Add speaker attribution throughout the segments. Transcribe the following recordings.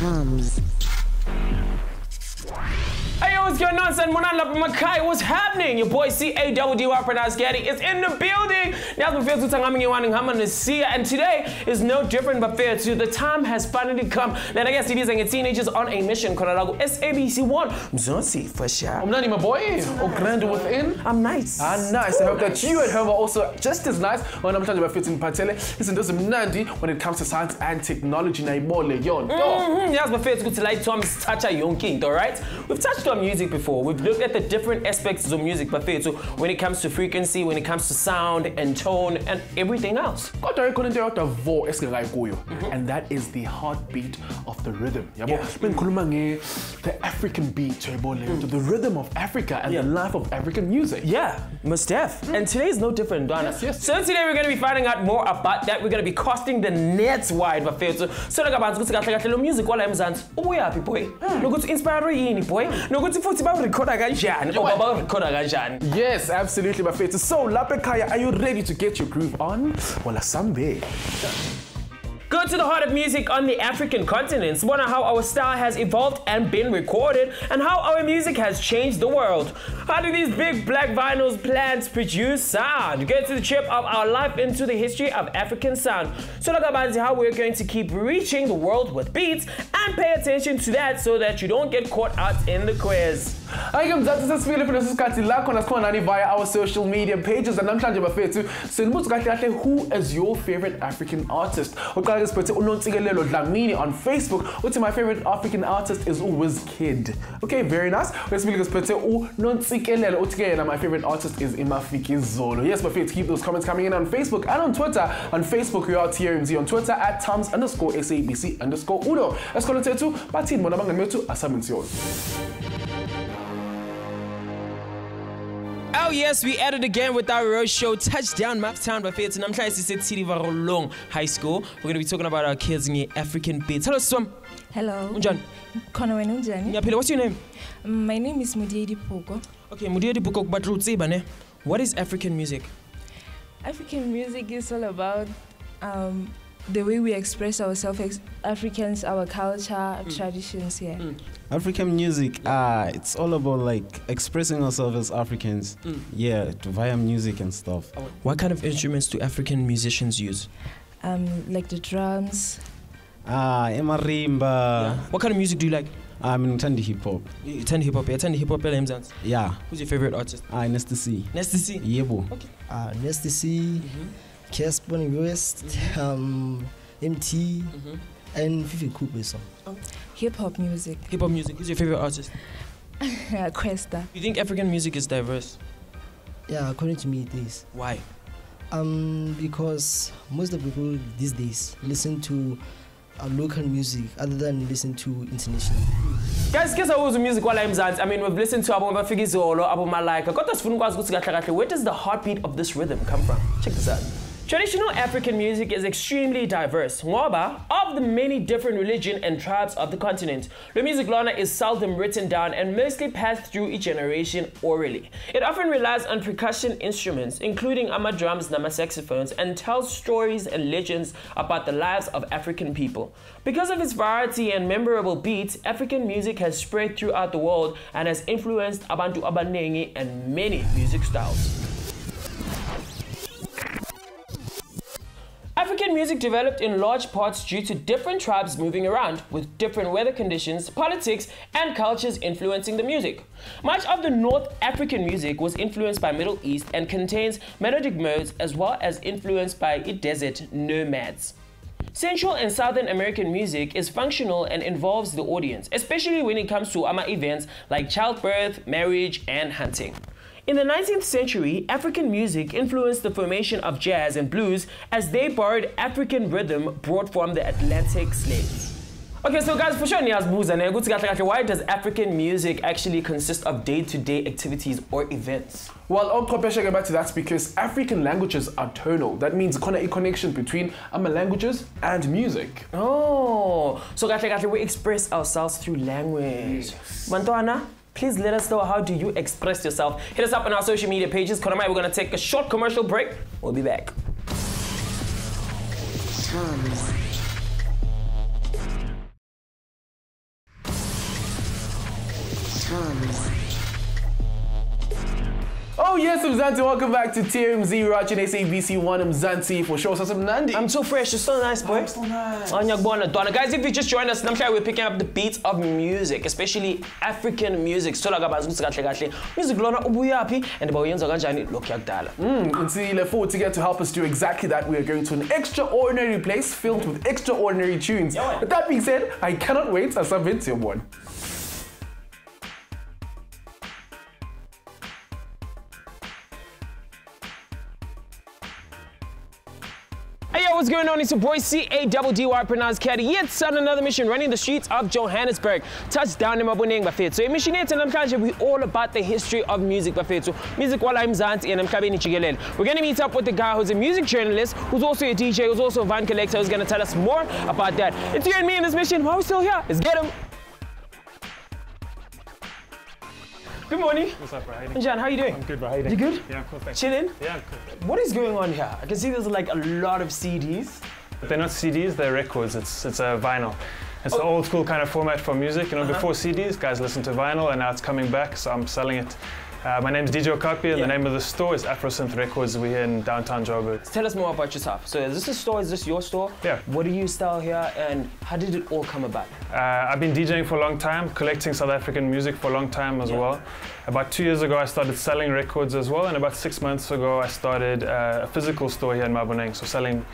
Speaker 1: TOMz.
Speaker 2: Hey, yo, what's going on, son? What's happening? Your boy C-A-D-D-Y pronounced Gaddy is in the building. And today is no different but fair too. The time has finally come. Then I guess it is like teenagers on a mission. SABC One. Mzonsi for sure.
Speaker 3: I'm not my boy. Or grand within.
Speaker 2: I'm nice.
Speaker 3: Nice. I hope that you at home are also just as nice. When I'm talking about fitting patele, listen to some Nandi when it comes to science and technology.
Speaker 2: Yes, but fair to go to like TOMz touch a young king, alright? We've touched on music before. We've looked at the different aspects of music, but fair to when it comes to frequency, when it comes to sound and tone and everything else.
Speaker 3: And that is the heartbeat of the rhythm. The African beat, the rhythm of Africa and the life of African music.
Speaker 2: Yeah, must have. And today is no different, Donna.
Speaker 3: Yes.
Speaker 2: So today we're going to be finding out more about that. We're going to be casting the nets wide, but fair to so like about music while I'm Zans. Oh yeah, boy. No good to inspire boy. No good to put about record again.
Speaker 3: Yes, absolutely, my favorite. So, Lapekaya, are you ready to get your groove on? Well, Asambe.
Speaker 2: Go to the heart of music on the African continent. Wonder how our style has evolved and been recorded, and how our music has changed the world. How do these big black vinyls plants produce sound? Get to the chip of our life into the history of African sound. So look about how we're going to keep reaching the world with beats, and pay attention to that so that you don't get caught out in the quiz.
Speaker 3: I am via our social media pages, and I'm trying to who is your favorite African artist? On Facebook, what's my favorite African artist is Wizkid. Okay, very nice. My favorite artist is Imafiki Zolo. Yes, my favorite, keep those comments coming in on Facebook and on Twitter. On Facebook, we are TOMz. On Twitter, at TOMz_SABC_Udo. Let's call it to Batin Monamangametu Asaminsion.
Speaker 2: Oh yes, we at it again with our road show Touchdown Maptown by Faith, and I'm trying to say Tirivarolong High School. We're going to be talking about our kids in the African beats. Hello, Swam.
Speaker 4: Hello.
Speaker 2: Unjan. What's your name?
Speaker 4: My name is Mudiedi Poko.
Speaker 2: Okay, Mudiedi Poko, but what is African music?
Speaker 4: African music is all about the way we express ourselves, Africans, our culture, traditions here.
Speaker 5: African music, it's all about like expressing ourselves as Africans. Via music and stuff.
Speaker 2: What kind of instruments do African musicians use?
Speaker 4: Like the drums.
Speaker 5: Marimba.
Speaker 2: Yeah. What kind of music do you like?
Speaker 5: I'm into hip hop.
Speaker 2: You turn hip hop,
Speaker 5: Yeah.
Speaker 2: Who's your favorite artist?
Speaker 5: Nasty C.
Speaker 2: Nasty C?
Speaker 5: Yebo.
Speaker 2: Okay.
Speaker 6: Nasty C, Casper West, MT, and Fifi Cooper song.
Speaker 4: Hip hop music.
Speaker 2: Hip hop music. Who's your favorite artist?
Speaker 4: Questa.
Speaker 2: You think African music is diverse?
Speaker 6: Yeah, according to me it is.
Speaker 2: Why?
Speaker 6: Because most of the people these days listen to local music other than listen to international.
Speaker 2: Guys, guess how was music while I'm Zans? I mean, we've listened to Abu Mafiki Zolo, Abu Malaika. Where does the heartbeat of this rhythm come from? Check this out. Traditional African music is extremely diverse. Ngoba, of the many different religions and tribes of the continent, the music lana is seldom written down and mostly passed through each generation orally. It often relies on percussion instruments, including drums and saxophones, and tells stories and legends about the lives of African people. Because of its variety and memorable beats, African music has spread throughout the world and has influenced Abantu Abanengi and many music styles. African music developed in large parts due to different tribes moving around, with different weather conditions, politics, and cultures influencing the music. Much of the North African music was influenced by Middle East and contains melodic modes as well as influenced by desert nomads. Central and Southern American music is functional and involves the audience, especially when it comes to events like childbirth, marriage, and hunting. In the 19th century, African music influenced the formation of jazz and blues as they borrowed African rhythm brought from the Atlantic slaves. Okay, so guys, for sure, why does African music actually consist of day-to-day activities or events?
Speaker 3: Well, back to that's because African languages are tonal. That means a connection between languages and music.
Speaker 2: Oh, so we express ourselves through language. Yes. Please let us know, how do you express yourself? Hit us up on our social media pages. We're going to take a short commercial break. We'll be back.
Speaker 1: TOMz.
Speaker 3: Oh yes, Mzansi, welcome back to TOMz, watching SABC 1 Mzansi for sure. So Nandi.
Speaker 2: I'm so fresh, you're so nice, boy.
Speaker 3: I'm so nice.
Speaker 2: Guys, if you just joined us, we're picking up the beats of music, especially African music. Music lona ubuyapi and bayenza kanjani lokhu yakudala.
Speaker 3: Unsile futhi to help us do exactly that. We are going to an extraordinary place filled with extraordinary tunes. With that being said, I cannot wait to submit to one.
Speaker 2: Hey yo, what's going on? It's your boy C-A-D-D-Y, pronounced Caddy. Yet on another mission running the streets of Johannesburg. Touchdown in Maboneng Bafethu. So mission yet and we all about the history of music Bafethu. Music while I'm Mzansi and I'm Kabeni Chigelel. We're gonna meet up with the guy who's a music journalist, who's also a DJ, who's also a van collector, who's gonna tell us more about that. It's you and me in this mission. Why are we still here? Let's get him. Good morning.
Speaker 1: What's up, bro?
Speaker 2: Jan, how are you doing?
Speaker 1: I'm good, bro. How you doing?
Speaker 2: You good?
Speaker 1: Yeah, cool, thanks.
Speaker 2: Chilling?
Speaker 1: Yeah, good.
Speaker 2: What is going on here? I can see there's like a lot of CDs.
Speaker 1: But they're not CDs, they're records. It's a vinyl. It's the old school kind of format for music. You know, before CDs, guys listened to vinyl, and now it's coming back, so I'm selling it. My name's DJ Okapi, and the name of the store is Afrosynth Records. We're here in downtown Joburg.
Speaker 2: Tell us more about yourself. So is this a store? Is this your store?
Speaker 1: Yeah.
Speaker 2: What do you sell here, and how did it all come about?
Speaker 1: I've been DJing for a long time, collecting South African music for a long time as well. About 2 years ago, I started selling records as well, and about 6 months ago, I started a physical store here in Maboneng, so selling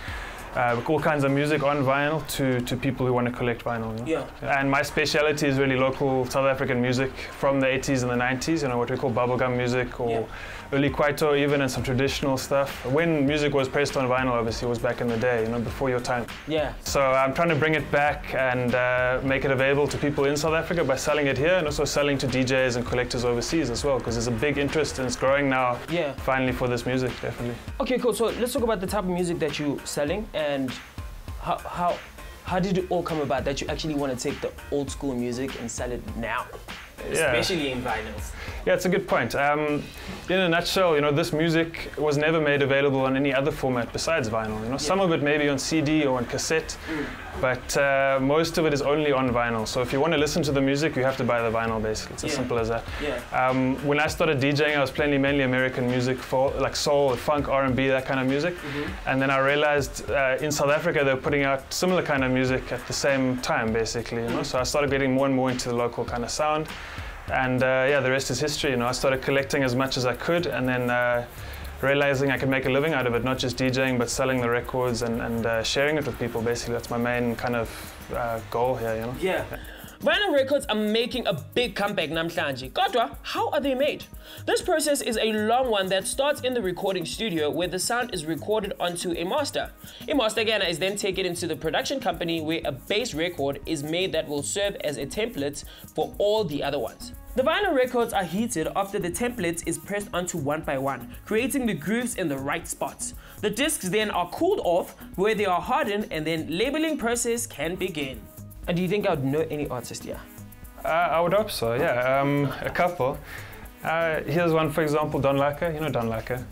Speaker 1: all kinds of music on vinyl to people who want to collect vinyl. You know?
Speaker 2: Yeah.
Speaker 1: And my speciality is really local South African music from the 80s and the 90s, you know, what we call bubblegum music or early kwaito even, and some traditional stuff. When music was pressed on vinyl, obviously, it was back in the day, you know, before your time.
Speaker 2: Yeah.
Speaker 1: So I'm trying to bring it back and make it available to people in South Africa by selling it here, and also selling to DJs and collectors overseas as well, because there's a big interest and it's growing now.
Speaker 2: Yeah.
Speaker 1: Finally for this music, definitely.
Speaker 2: Okay, cool. So let's talk about the type of music that you're selling and how did it all come about that you actually want to take the old school music and sell it now, especially in vinyls?
Speaker 1: Yeah, it's a good point. In a nutshell, you know, this music was never made available on any other format besides vinyl. You know, some of it maybe on CD or on cassette, but most of it is only on vinyl. So if you want to listen to the music, you have to buy the vinyl. Basically, it's as simple as that.
Speaker 2: Yeah.
Speaker 1: When I started DJing, I was playing mainly American music, for like soul, funk, R&B, that kind of music. And then I realized in South Africa they were putting out similar kind of music at the same time, basically. You know, so I started getting more and more into the local kind of sound. And yeah, the rest is history. You know, I started collecting as much as I could, and then realizing I could make a living out of it, not just DJing, but selling the records and sharing it with people. Basically, that's my main kind of goal here. You know.
Speaker 2: Yeah. Vinyl records are making a big comeback namhlanje. Kodwa, how are they made? This process is a long one that starts in the recording studio where the sound is recorded onto a master. A master again is then taken into the production company where a bass record is made that will serve as a template for all the other ones. The vinyl records are heated after the template is pressed onto one by one, creating the grooves in the right spots. The discs then are cooled off where they are hardened, and then labeling process can begin. And do you think I would know any artist here?
Speaker 1: I would hope so, yeah. A couple. Here's one, for example, Don Laka. You know Don Laka.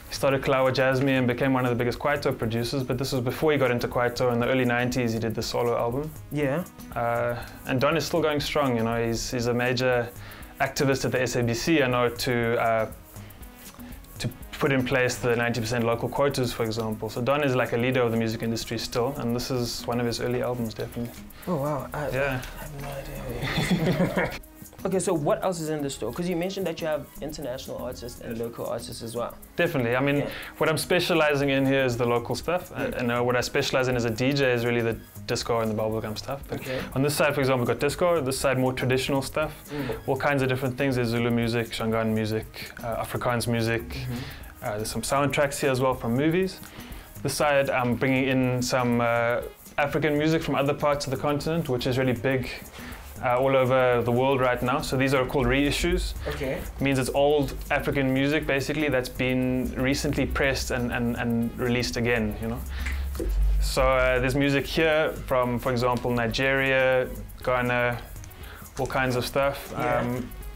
Speaker 1: He started Kalawa Jasmine and became one of the biggest kwaito producers, but this was before he got into kwaito. In the early 90s, he did the solo album.
Speaker 2: Yeah.
Speaker 1: And Don is still going strong, you know. He's a major activist at the SABC, I know, to put in place the 90% local quotas, for example. So Don is like a leader of the music industry still, and this is one of his early albums, definitely.
Speaker 2: Oh wow, I have no idea. Okay, so what else is in the store? Because you mentioned that you have international artists and local artists as well.
Speaker 1: Definitely. I mean, what I'm specializing in here is the local stuff, and what I specialize in as a DJ is really the disco and the bubblegum stuff. But on this side, for example, we've got disco. This side, more traditional stuff. All kinds of different things. There's Zulu music, Shangaan music, Afrikaans music. There's some soundtracks here as well from movies. This side, I'm bringing in some African music from other parts of the continent, which is really big all over the world right now. So these are called reissues. Okay. It means it's old African music, basically, that's been recently pressed and released again, you know. So there's music here from, for example, Nigeria, Ghana, all kinds of stuff.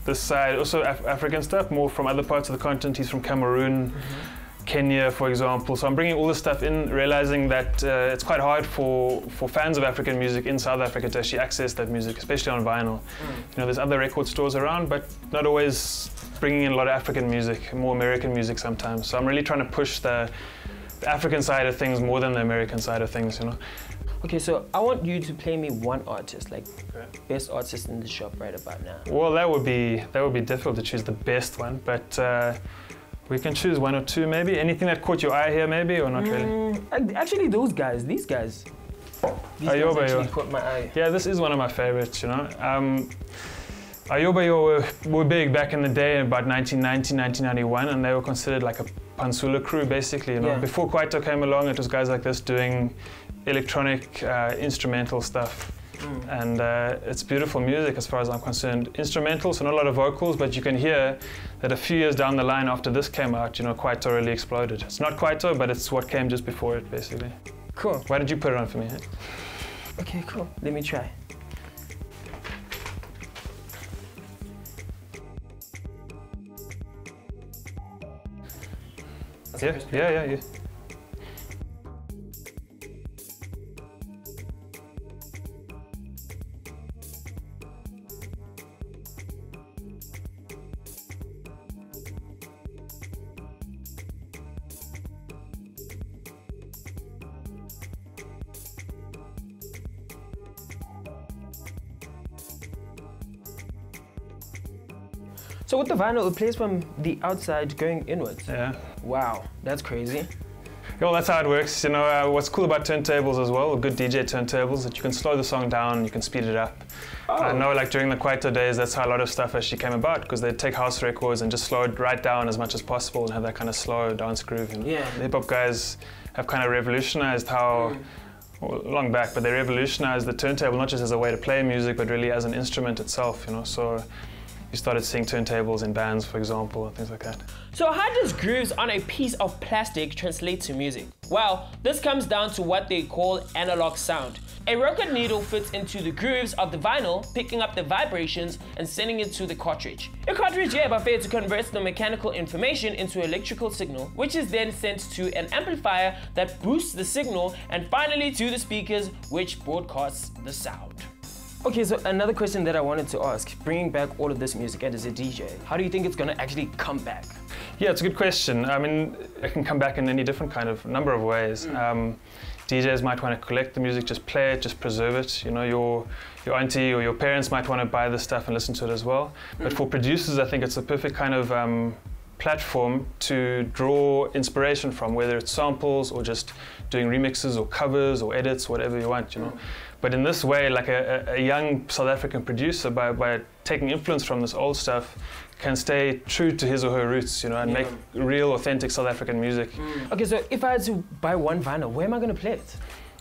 Speaker 1: This side, also African stuff, more from other parts of the continent. He's from Cameroon. Kenya, for example. So I'm bringing all this stuff in, realizing that it's quite hard for fans of African music in South Africa to actually access that music, especially on vinyl. You know, there's other record stores around, but not always bringing in a lot of African music, more American music sometimes. So I'm really trying to push the African side of things more than the American side of things, you know.
Speaker 2: Okay, so I want you to play me one artist, like best artist in the shop right about now.
Speaker 1: Well, that would be difficult to choose the best one, but we can choose one or two maybe. Anything that caught your eye here maybe, or not really?
Speaker 2: Actually, these guys actually caught my eye.
Speaker 1: Yeah, this is one of my favorites, you know. Ayobayo were big back in the day, about 1990, 1991, and they were considered like a Pansula crew, basically. You know, before Kwaito came along, it was guys like this doing electronic instrumental stuff. And it's beautiful music as far as I'm concerned. Instrumental, so not a lot of vocals, but you can hear that a few years down the line after this came out, you know, Kwaito really exploded. It's not Kwaito, but it's what came just before it, basically.
Speaker 2: Cool.
Speaker 1: Why did you put it on for me?
Speaker 2: Okay, cool. Let me try.
Speaker 1: Yeah.
Speaker 2: So with the vinyl, it plays from the outside going inwards.
Speaker 1: Yeah.
Speaker 2: Wow, that's crazy.
Speaker 1: Well, that's how it works. You know, what's cool about turntables as well, good DJ turntables, that you can slow the song down, you can speed it up. I know, like during the Kwaito days, that's how a lot of stuff actually came about, because they'd take house records and just slow it right down as much as possible and have that kind of slow dance groove. You know?
Speaker 2: Yeah.
Speaker 1: The hip hop guys have kind of revolutionized how, well, long back, but they revolutionized the turntable not just as a way to play music, but really as an instrument itself. You know, so you started seeing turntables in bands, for example, and things like that.
Speaker 2: So how does grooves on a piece of plastic translate to music? Well, this comes down to what they call analog sound. A record needle fits into the grooves of the vinyl, picking up the vibrations and sending it to the cartridge. A cartridge to convert the mechanical information into electrical signal, which is then sent to an amplifier that boosts the signal, and finally to the speakers, which broadcasts the sound. Okay, so another question that I wanted to ask, bringing back all of this music and as a DJ, how do you think it's gonna actually come back?
Speaker 1: Yeah, it's a good question. I mean, it can come back in any different kind of number of ways. DJs might want to collect the music, just play it, just preserve it. You know, your auntie or your parents might want to buy this stuff and listen to it as well. But for producers, I think it's a perfect kind of platform to draw inspiration from, whether it's samples or just doing remixes or covers or edits, whatever you want, you know. But in this way, like a young South African producer, by taking influence from this old stuff, can stay true to his or her roots, you know, and make real, authentic South African music.
Speaker 2: Okay, so if I had to buy one vinyl, where am I going to play it?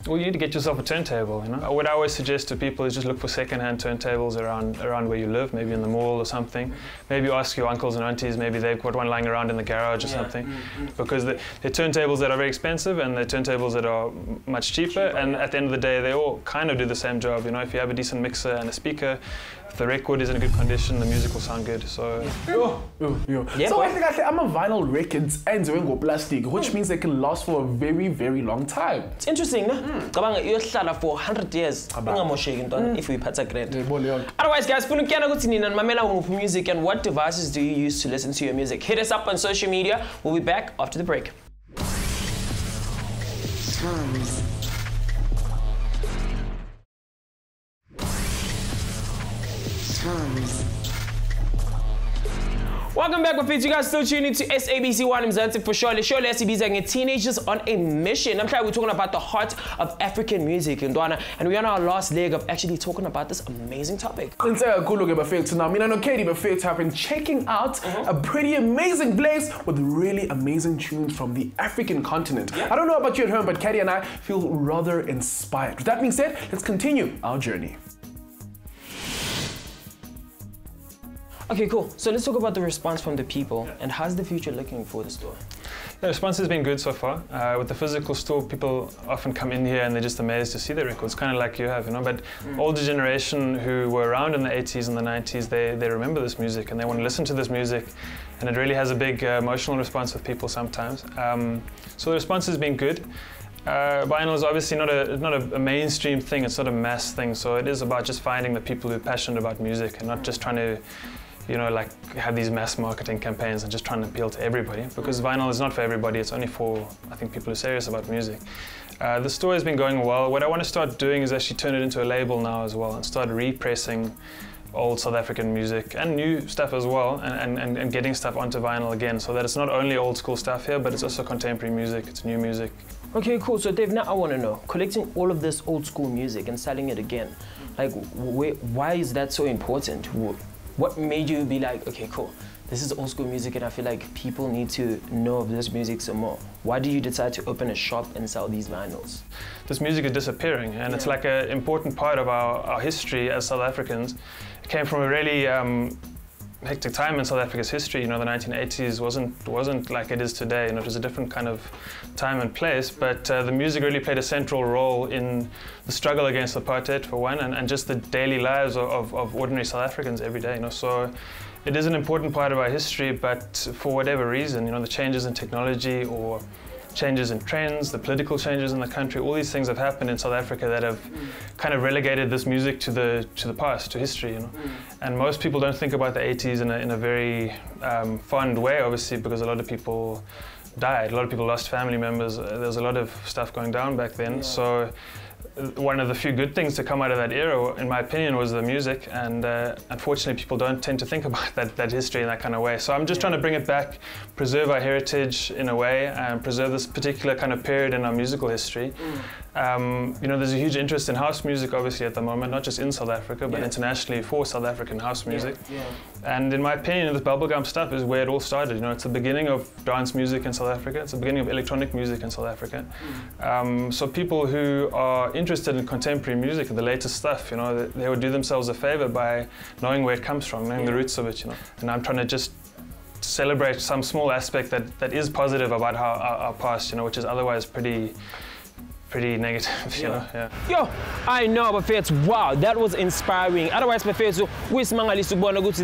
Speaker 1: Well, you need to get yourself a turntable, you know. What I always suggest to people is just look for second-hand turntables around where you live, maybe in the mall or something. Maybe ask your uncles and aunties, maybe they've got one lying around in the garage or something. Because they're turntables that are very expensive and they're turntables that are much cheaper, and at the end of the day, they all kind of do the same job, you know. If you have a decent mixer and a speaker, if the record is in good condition, the music will sound good. So
Speaker 3: So
Speaker 2: boy.
Speaker 3: I think I'm a vinyl records and doing plastic, which means they can last for a very, very long time.
Speaker 2: It's interesting, no? Cabanga for 100 years. If we put a grade. Otherwise, guys, music, and what devices do you use to listen to your music? Hit us up on social media. We'll be back after the break.
Speaker 7: TOMz.
Speaker 2: Welcome back, my friends. You guys still tuning to SABC YouTube for sure. The show SABC teenagers on a mission. I'm sure we're talking about the heart of African music, and we're on our last leg of actually talking about this amazing topic.
Speaker 3: Now, me and Katie Buffett have been checking out a pretty amazing place with really amazing tunes from the African continent. I don't know about you at home, but Katie and I feel rather inspired. With that being said, let's continue our journey.
Speaker 2: Okay, cool. So let's talk about the response from the people and how's the future looking for the store?
Speaker 1: The response has been good so far. With the physical store, people often come in here and they're just amazed to see the records, kind of like you have, you know. But older generation who were around in the 80s and the 90s, they remember this music and they want to listen to this music and it really has a big emotional response with people sometimes. So the response has been good. Vinyl is obviously not a mainstream thing, it's not a mass thing, so it is about just finding the people who are passionate about music and not just trying to, you know, like have these mass marketing campaigns and just trying to appeal to everybody, because vinyl is not for everybody, it's only for, I think, people who are serious about music. The store has been going well. What I want to start doing is actually turn it into a label now as well and start repressing old South African music and new stuff as well, and getting stuff onto vinyl again, so that it's not only old school stuff here, but it's also contemporary music, it's new music.
Speaker 2: Okay, cool. So Dave, now I want to know, collecting all of this old school music and selling it again, like why is that so important? What made you be like, okay, cool, this is old school music and I feel like people need to know of this music some more? Why did you decide to open a shop and sell these vinyls? This music is disappearing, and it's like an important part of our history as South Africans. It came from a really hectic time in South Africa's history. You know, the 1980s wasn't like it is today. You know, it was a different kind of time and place, but the music really played a central role in the struggle against apartheid, for one, and just the daily lives of ordinary South Africans every day. You know, so it is an important part of our history, but for whatever reason, you know, the changes in technology or changes in trends, the political changes in the country, all these things have happened in South Africa that have kind of relegated this music to the past, to history, you know. And most people don't think about the 80s in a very fond way, obviously, because a lot of people died, a lot of people lost family members, there's a lot of stuff going down back then. So one of the few good things to come out of that era, in my opinion, was the music, and unfortunately people don't tend to think about that history in that kind of way. So I'm just trying to bring it back, preserve our heritage in a way, and preserve this particular kind of period in our musical history. You know, there's a huge interest in house music, obviously, at the moment, not just in South Africa, but internationally for South African house music. And in my opinion, this bubblegum stuff is where it all started. You know, it's the beginning of dance music in South Africa. It's the beginning of electronic music in South Africa. So people who are interested in contemporary music and the latest stuff, you know, they would do themselves a favor by knowing where it comes from, knowing the roots of it, you know. And I'm trying to just celebrate some small aspect that is positive about our past, you know, which is otherwise pretty negative, you know. Yo, I know, Bafethu. Wow, that was inspiring. Otherwise, Bafethu,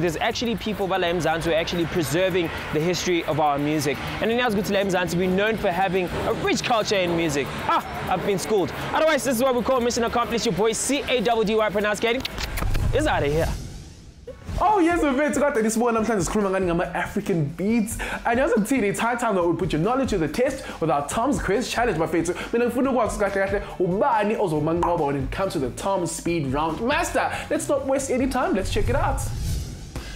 Speaker 2: there's actually people who are actually preserving the history of our music. And in Mzansi, we're known for having a rich culture in music. I've been schooled. Otherwise, this is what we call mission accomplished. Your boy CAWDY pronunciating is out of here.
Speaker 3: Oh yes, Bafethu, got this one. I'm trying to scream on African beats. And as a teen, it's high time that we put your knowledge to the test with our TOMz quiz challenge, Bafethu. When it comes to the TOMz speed round master, let's not waste any time. Let's check it out.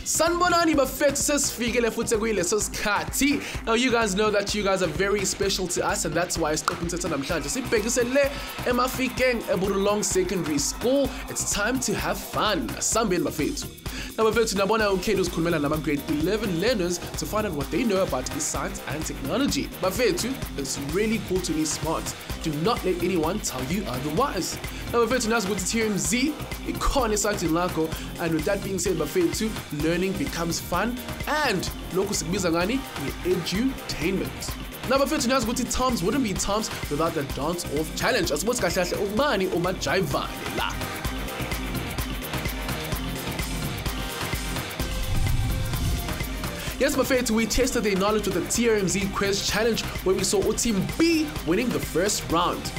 Speaker 3: Sanbonani Bafethu sesifikele futhi kuyileso sikhathi. Now you guys know that you guys are very special to us, and that's why Stop Mthetho namhlanje sibhekise le eMafikeng eBurulong Secondary School. It's time to have fun. Sambeni Bafethu. Now Bafethu nabona uKate usikhulumela nama grade 11 learners to find out what they know about science and technology. Bafethu, it's really cool to be smart. Do not let anyone tell you otherwise. Now Bafethu, nazi ukuthi TOMz ikhona esandleni lakho, and with that being said Bafethu, learning becomes fun, and lokhu sikubiza ngani edutainment. Now Bafethu, nazi ukuthi TOMz wouldn't be TOMz without the dance off challenge. Asibuthi kahle kahle ubani umajayivane la. Yes, Bafethu, we tested their knowledge with the TOMz quiz challenge, where we saw Team B winning the first round.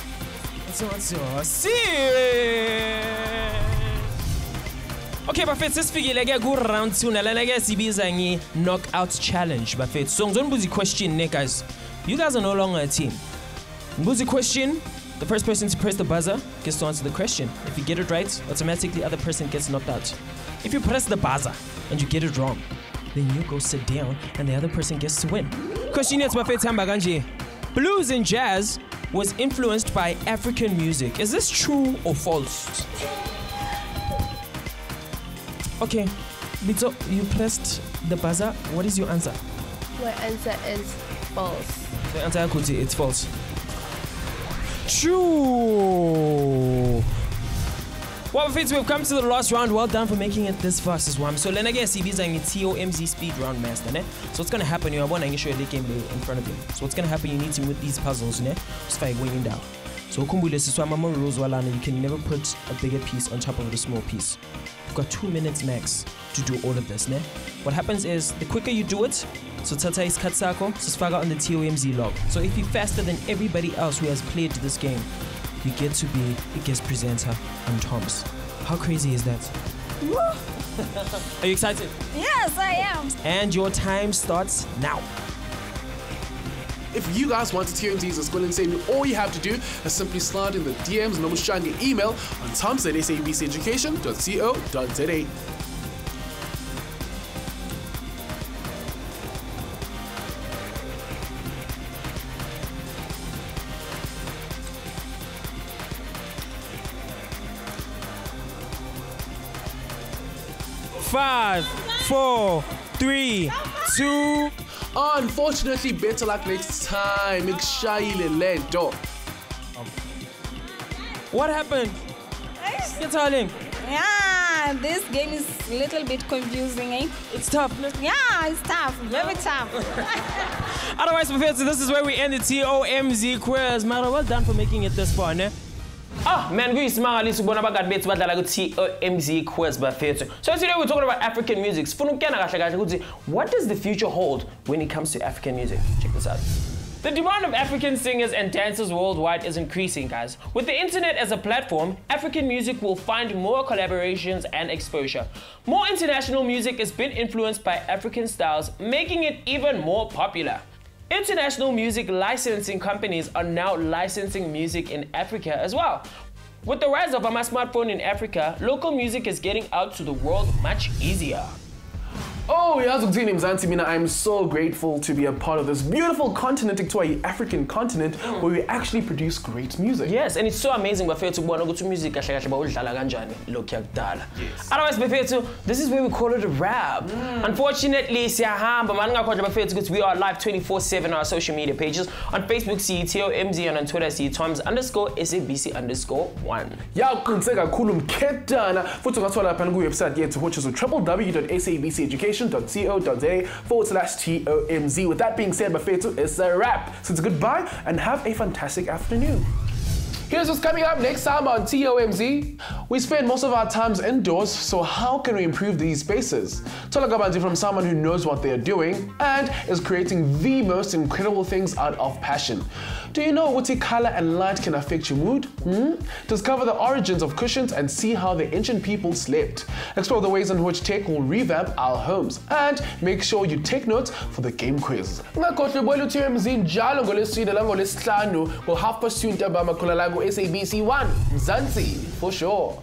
Speaker 2: Okay, Bafethu, sesifikile ke ku round 2 nalana ke sibiza ngi knockout challenge, Bafethu. So ngizonibuza question ne guys. You guys are no longer a team. Ngibuza question, the first person to press the buzzer gets to answer the question. If you get it right, automatically the other person gets knocked out. If you press the buzzer and you get it wrong, then you go sit down and the other person gets to win. Question yet Bafethu hamba kanje. Blues and jazz was influenced by African music. Is this true or false? Okay, Bito, you pressed the buzzer. What is your answer?
Speaker 7: My answer is false.
Speaker 2: The answer could say it's false. True. Well, Bafethu, we've come to the last round. Well done for making it this fast as well. So, let's get TOMz speed round master. Ne? So, what's going to happen? You want to show you the game in front of you. So, what's going to happen? You need to move these puzzles. Ne? Just by weighing down. So ukhumbule siswama rules walana, you can never put a bigger piece on top of the small piece. You've got 2 minutes max to do all of this, ne? What happens is, the quicker you do it, so tata isikhathi sakho sisifaka on the TOMZ log. So if you're faster than everybody else who has played this game, you get to be a guest presenter on TOMz. How crazy is that? Are you excited?
Speaker 8: Yes, I am.
Speaker 2: And your time starts now.
Speaker 3: If you guys want to TOMZ as well and say, all you have to do is simply slide in the DMs and almost shine your email on tomz@sabceducation.co.za.
Speaker 2: Five, 4, 3, 2.
Speaker 3: Unfortunately, better luck next time. Ikshayile lento.
Speaker 2: What happened? You're telling.
Speaker 8: Yeah, this game is a little bit confusing, eh?
Speaker 2: It's tough.
Speaker 8: Yeah, it's tough. Very tough.
Speaker 2: Otherwise, this is where we end the TOMZ quiz. Mara, well done for making it this far, ne? Man, we smile at kubona abangani bethu badlala ku TOMZ quiz bafethu. So today we're talking about African music. What does the future hold when it comes to African music? Check this out. The demand of African singers and dancers worldwide is increasing, guys. With the internet as a platform, African music will find more collaborations and exposure. More international music has been influenced by African styles, making it even more popular. International music licensing companies are now licensing music in Africa as well. With the rise of my smartphone in Africa, local music is getting out to the world much easier.
Speaker 3: Oh, Mzansi Mina, I'm so grateful to be a part of this beautiful continent, the African continent, where we actually produce great music.
Speaker 2: Yes, and it's so amazing to music. Otherwise, this is where we call it a wrap. Unfortunately, we are live 24/7 on our social media pages. On Facebook, see TOMZ, and on Twitter, see TOMz_SABC_1.
Speaker 3: Yeah, kunseka khulu mkhetana. Futhi ungathola lapha ku-website yethu, which is www.sabceducation.co.za/TOMZ. With that being said, bafethu, it's a wrap. So it's a goodbye and have a fantastic afternoon. Here's what's coming up next time on TOMZ. We spend most of our times indoors, so how can we improve these spaces? Tolagabanzi from someone who knows what they're doing and is creating the most incredible things out of passion. Do you know what color and light can affect your mood? Discover the origins of cushions and see how the ancient people slept. Explore the ways in which tech will revamp our homes. And make sure you take notes for the game quiz. Ngakhohlwe TOMZ njalo ngolesine langolesihlanu ngo2:30 SABC 1 Mzansi for sure.